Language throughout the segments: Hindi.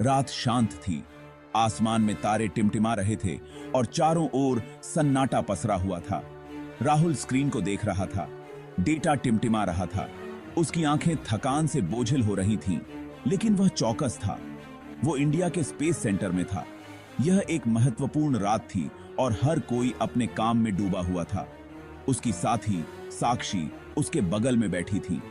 रात शांत थी, आसमान में तारे टिमटिमा रहे थे और चारों ओर सन्नाटा पसरा हुआ था। राहुल स्क्रीन को देख रहा था, डेटा टिमटिमा रहा था, उसकी आंखें थकान से बोझिल हो रही थीं, लेकिन वह चौकस था। वो इंडिया के स्पेस सेंटर में था। यह एक महत्वपूर्ण रात थी और हर कोई अपने काम में डूबा हुआ था। उसकी साथी साक्षी उसके बगल में बैठी थी।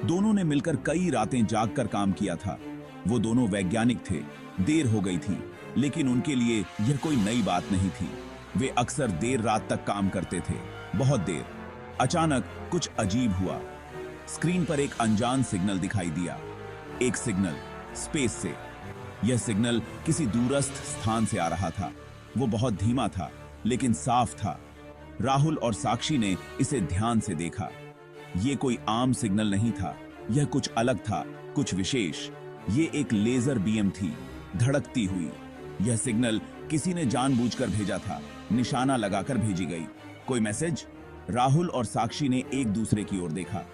दोनों ने मिलकर कई रातें जागकर काम किया था। वो दोनों वैज्ञानिक थे। देर हो गई थी, लेकिन उनके लिए यह कोई नई बात नहीं थी। वे अक्सर देर रात तक काम करते थे, बहुत देर। अचानक कुछ अजीब हुआ। स्क्रीन पर एक अनजान सिग्नल दिखाई दिया, एक सिग्नल स्पेस से। यह सिग्नल किसी दूरस्थ स्थान से आ रहा था। वो बहुत धीमा था, लेकिन साफ था। राहुल और साक्षी ने इसे ध्यान से देखा। यह कोई आम सिग्नल नहीं था, यह कुछ अलग था, कुछ विशेष। ये एक लेजर बीम थी, धड़कती हुई। यह सिग्नल किसी ने जानबूझकर भेजा था, निशाना लगाकर भेजी गई। कोई मैसेज? राहुल और साक्षी ने एक दूसरे की ओर देखा।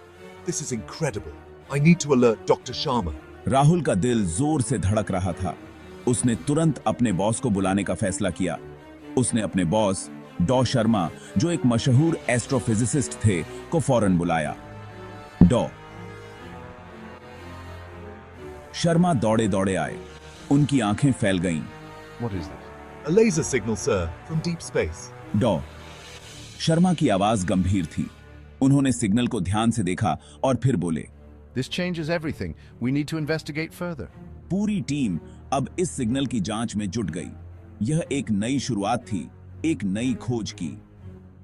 This is incredible. I need to alert Dr. Sharma. Rahul का दिल जोर से धड़क रहा था। उसने तुरंत अपने बॉस को बुलाने का फैसला किया। उसने अपने बॉस डॉ शर्मा, जो एक मशहूर एस्ट्रोफिजिसिस्ट थे, को फौरन बुलाया। डॉ शर्मा दौड़े दौड़े आए। उनकी आंखें फैल गईं। What is that? A laser signal, sir, from deep space. डॉ शर्मा की आवाज गंभीर थी। उन्होंने सिग्नल को ध्यान से देखा और फिर बोले, This changes everything. We need to investigate further. पूरी टीम अब इस सिग्नल की जांच में जुट गई। यह एक नई शुरुआत थी, एक नई खोज की।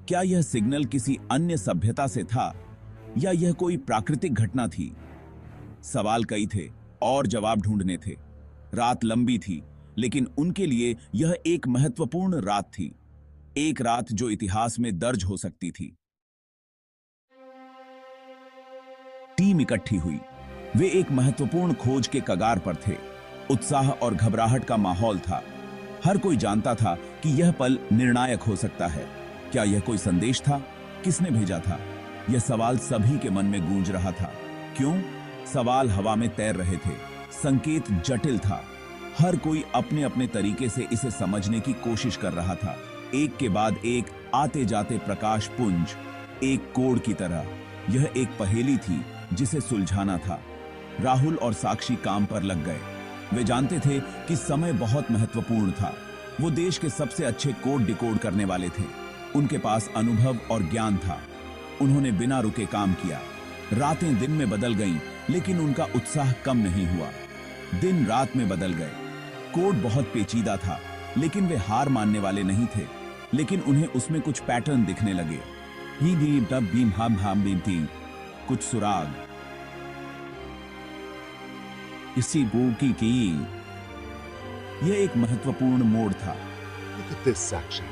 क्या यह सिग्नल किसी अन्य सभ्यता से था या यह कोई प्राकृतिक घटना थी? सवाल कई थे और जवाब ढूंढने थे। रात लंबी थी, लेकिन उनके लिए यह एक महत्वपूर्ण रात थी, एक रात जो इतिहास में दर्ज हो सकती थी। टीम इकट्ठी हुई। वे एक महत्वपूर्ण खोज के कगार पर थे। उत्साह और घबराहट का माहौल था। हर कोई जानता था कि यह पल निर्णायक हो सकता है। क्या यह कोई संदेश था? किसने भेजा था? यह सवाल सभी के मन में गूंज रहा था। क्यों? सवाल हवा में तैर रहे थे। संकेत जटिल था। हर कोई अपने अपने तरीके से इसे समझने की कोशिश कर रहा था। एक के बाद एक आते जाते प्रकाश पुंज, एक कोड की तरह। यह एक पहेली थी जिसे सुलझाना था। राहुल और साक्षी काम पर लग गए। वे जानते थे कि समय बहुत महत्वपूर्ण था। वो देश के सबसे अच्छे कोड डिकोड करने वाले थे। उनके पास अनुभव और ज्ञान था। उन्होंने बिना रुके काम किया। रातें दिन में बदल गईं, लेकिन उनका उत्साह कम नहीं हुआ। दिन रात में बदल गए। कोड बहुत पेचीदा था, लेकिन वे हार मानने वाले नहीं थे। लेकिन उन्हें उसमें कुछ पैटर्न दिखने लगे। ही भी तब बीम हम बीम थी, कुछ सुराग। इसी बूकी की यह एक महत्वपूर्ण मोड़ था। Look at this, Sakshi.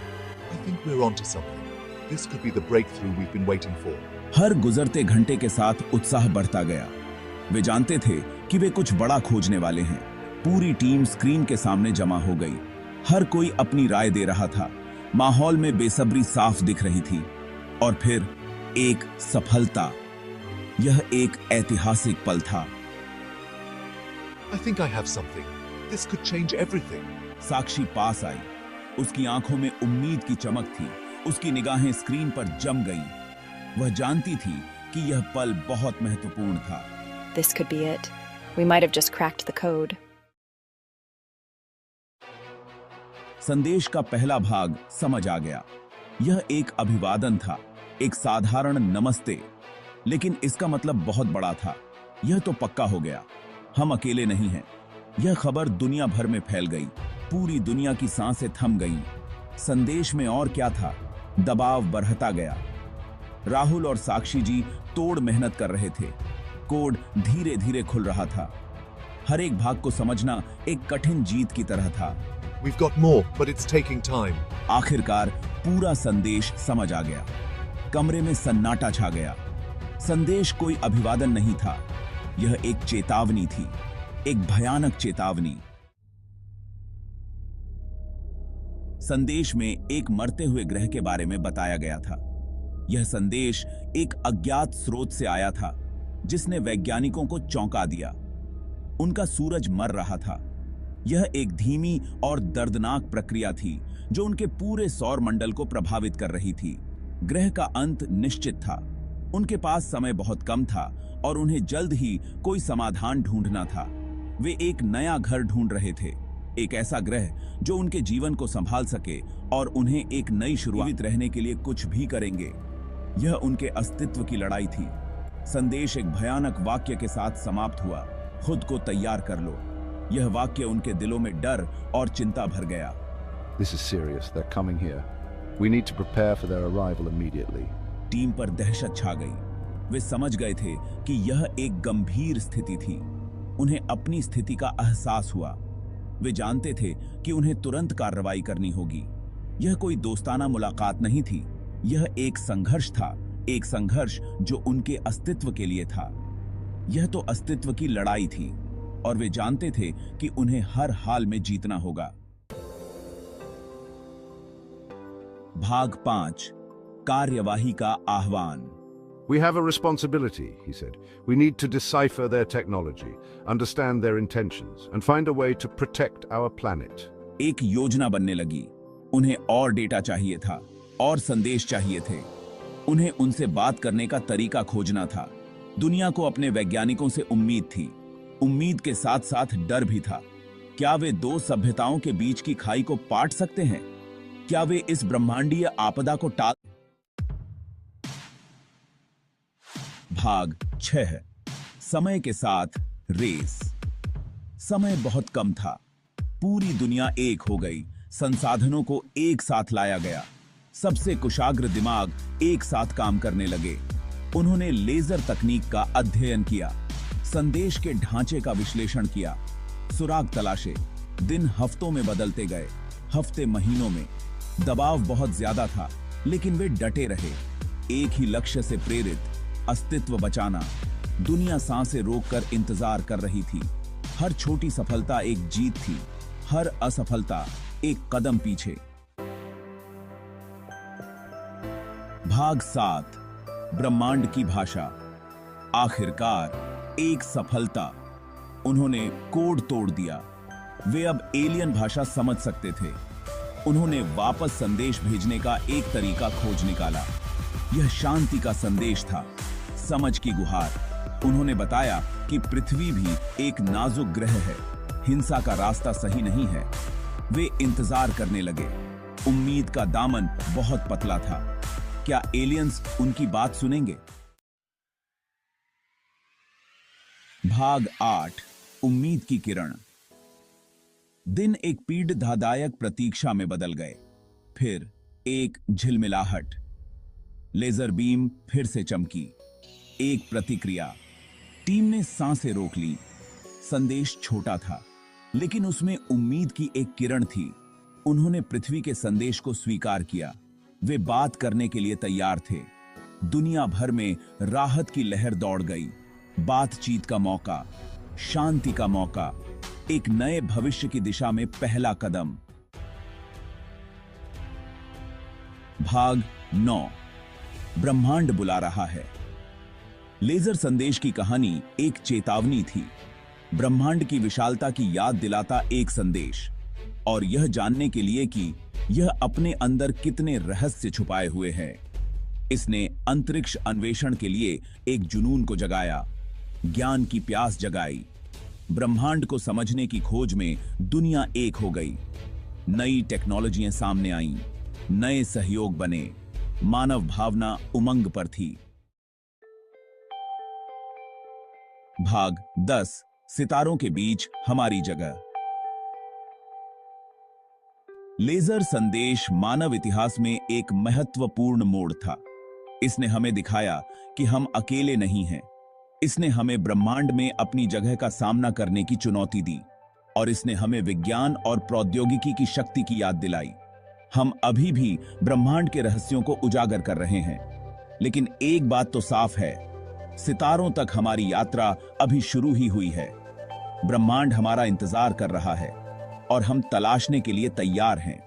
I think we're onto something. This could be the breakthrough we've been waiting for. हर गुजरते घंटे के साथ उत्साह बढ़ता गया। वे जानते थे कि वे कुछ बड़ा खोजने वाले हैं। पूरी टीम स्क्रीन के सामने जमा हो गई। हर कोई अपनी राय दे रहा था। माहौल में बेसब्री साफ दिख रही थी। और फिर एक सफलता। यह एक ऐतिहासिक पल था। I think I have something. This could change everything. साक्षी पास आई। उसकी आंखों में उम्मीद की चमक थी। उसकी निगाहें स्क्रीन पर जम गईं। वह जानती थी कि यह पल बहुत महत्वपूर्ण था। This could be it. We might have just cracked the code. संदेश का पहला भाग समझ आ गया। यह एक अभिवादन था, एक साधारण नमस्ते, लेकिन इसका मतलब बहुत बड़ा था। यह तो पक्का हो गया, हम अकेले नहीं हैं। यह खबर दुनिया भर में फैल गई। पूरी दुनिया की सांसें थम गईं। संदेश में और क्या था? दबाव बढ़ता गया। राहुल और साक्षी जी तोड़ मेहनत कर रहे थे। कोड धीरे धीरे खुल रहा था। हर एक भाग को समझना एक कठिन जीत की तरह था। We've got more, but it's taking time. आखिरकार पूरा संदेश समझ आ गया। कमरे में सन्नाटा छा गया। संदेश कोई अभिवादन नहीं था, यह एक चेतावनी थी, एक भयानक चेतावनी। संदेश में एक मरते हुए ग्रह के बारे में बताया गया था। यह संदेश एक अज्ञात स्रोत से आया था, जिसने वैज्ञानिकों को चौंका दिया। उनका सूरज मर रहा था, यह एक धीमी और दर्दनाक प्रक्रिया थी जो उनके पूरे सौर मंडल को प्रभावित कर रही थी। ग्रह का अंत निश्चित था। उनके पास समय बहुत कम था और उन्हें जल्द ही कोई समाधान ढूंढना था। वे एक नया घर ढूंढ रहे थे, एक ऐसा ग्रह जो उनके जीवन को संभाल सके और उन्हें एक नई शुरुआत रहने के लिए कुछ भी करेंगे। यह उनके अस्तित्व की लड़ाई थी। संदेश एक भयानक वाक्य के साथ समाप्त हुआ, खुद को तैयार कर लो। यह वाक्य उनके दिलों में डर और चिंता भर गया। This is serious. They're coming here. We need to prepare for their arrival immediately. Team पर दहशत छा गई। वे समझ गए थे कि यह एक गंभीर स्थिति थी। उन्हें अपनी स्थिति का एहसास हुआ। वे जानते थे कि उन्हें तुरंत कार्रवाई करनी होगी। यह कोई दोस्ताना मुलाकात नहीं थी, यह एक संघर्ष था, एक संघर्ष जो उनके अस्तित्व के लिए था। यह तो अस्तित्व की लड़ाई थी और वे जानते थे कि उन्हें हर हाल में जीतना होगा। भाग 5, कार्यवाही का आह्वान। We have a responsibility, he said. We need to decipher their technology, understand their intentions, and find a way to protect our planet. एक योजना बनने लगी। उन्हें और डेटा चाहिए था, और संदेश चाहिए थे। उन्हें उनसे बात करने का तरीका खोजना था। दुनिया को अपने वैज्ञानिकों से उम्मीद थी। उम्मीद के साथ साथ डर भी था। क्या वे दो सभ्यताओं के बीच की खाई को पाट सकते हैं? क्या वे इस ब्रह्मांडीय आपदा को टाल? भाग 6, समय के साथ रेस। समय बहुत कम था। पूरी दुनिया एक हो गई। संसाधनों को एक साथ लाया गया। सबसे कुशाग्र दिमाग एक साथ काम करने लगे। उन्होंने लेजर तकनीक का अध्ययन किया, संदेश के ढांचे का विश्लेषण किया, सुराग तलाशे। दिन हफ्तों में बदलते गए, हफ्ते महीनों में। दबाव बहुत ज्यादा था, लेकिन वे डटे रहे। एक ही लक्ष्य से प्रेरित, अस्तित्व बचाना। दुनिया सांसें रोककर इंतजार कर रही थी। हर छोटी सफलता एक जीत थी, हर असफलता एक कदम पीछे। भाग 7, ब्रह्मांड की भाषा। आखिरकार एक सफलता। उन्होंने कोड तोड़ दिया। वे अब एलियन भाषा समझ सकते थे। उन्होंने वापस संदेश भेजने का एक तरीका खोज निकाला। यह शांति का संदेश था, समझ की गुहार। उन्होंने बताया कि पृथ्वी भी एक नाजुक ग्रह है, हिंसा का रास्ता सही नहीं है। वे इंतजार करने लगे। उम्मीद का दामन बहुत पतला था। क्या एलियंस उनकी बात सुनेंगे? भाग 8, उम्मीद की किरण। दिन एक पीड़ादायक प्रतीक्षा में बदल गए। फिर एक झिलमिलाहट। लेजर बीम फिर से चमकी। एक प्रतिक्रिया। टीम ने सांसें रोक ली। संदेश छोटा था, लेकिन उसमें उम्मीद की एक किरण थी। उन्होंने पृथ्वी के संदेश को स्वीकार किया। वे बात करने के लिए तैयार थे। दुनिया भर में राहत की लहर दौड़ गई। बातचीत का मौका, शांति का मौका, एक नए भविष्य की दिशा में पहला कदम। भाग 9, ब्रह्मांड बुला रहा है। लेजर संदेश की कहानी एक चेतावनी थी। ब्रह्मांड की विशालता की याद दिलाता एक संदेश, और यह जानने के लिए कि यह अपने अंदर कितने रहस्य छुपाए हुए हैं। इसने अंतरिक्ष अन्वेषण के लिए एक जुनून को जगाया, ज्ञान की प्यास जगाई। ब्रह्मांड को समझने की खोज में दुनिया एक हो गई। नई टेक्नोलॉजियां सामने आईं, नए सहयोग बने। मानव भावना उमंग पर थी। भाग 10, सितारों के बीच हमारी जगह। लेजर संदेश मानव इतिहास में एक महत्वपूर्ण मोड़ था। इसने हमें दिखाया कि हम अकेले नहीं हैं। इसने हमें ब्रह्मांड में अपनी जगह का सामना करने की चुनौती दी, और इसने हमें विज्ञान और प्रौद्योगिकी की शक्ति की याद दिलाई। हम अभी भी ब्रह्मांड के रहस्यों को उजागर कर रहे हैं, लेकिन एक बात तो साफ है, सितारों तक हमारी यात्रा अभी शुरू ही हुई है। ब्रह्मांड हमारा इंतजार कर रहा है और हम तलाशने के लिए तैयार हैं।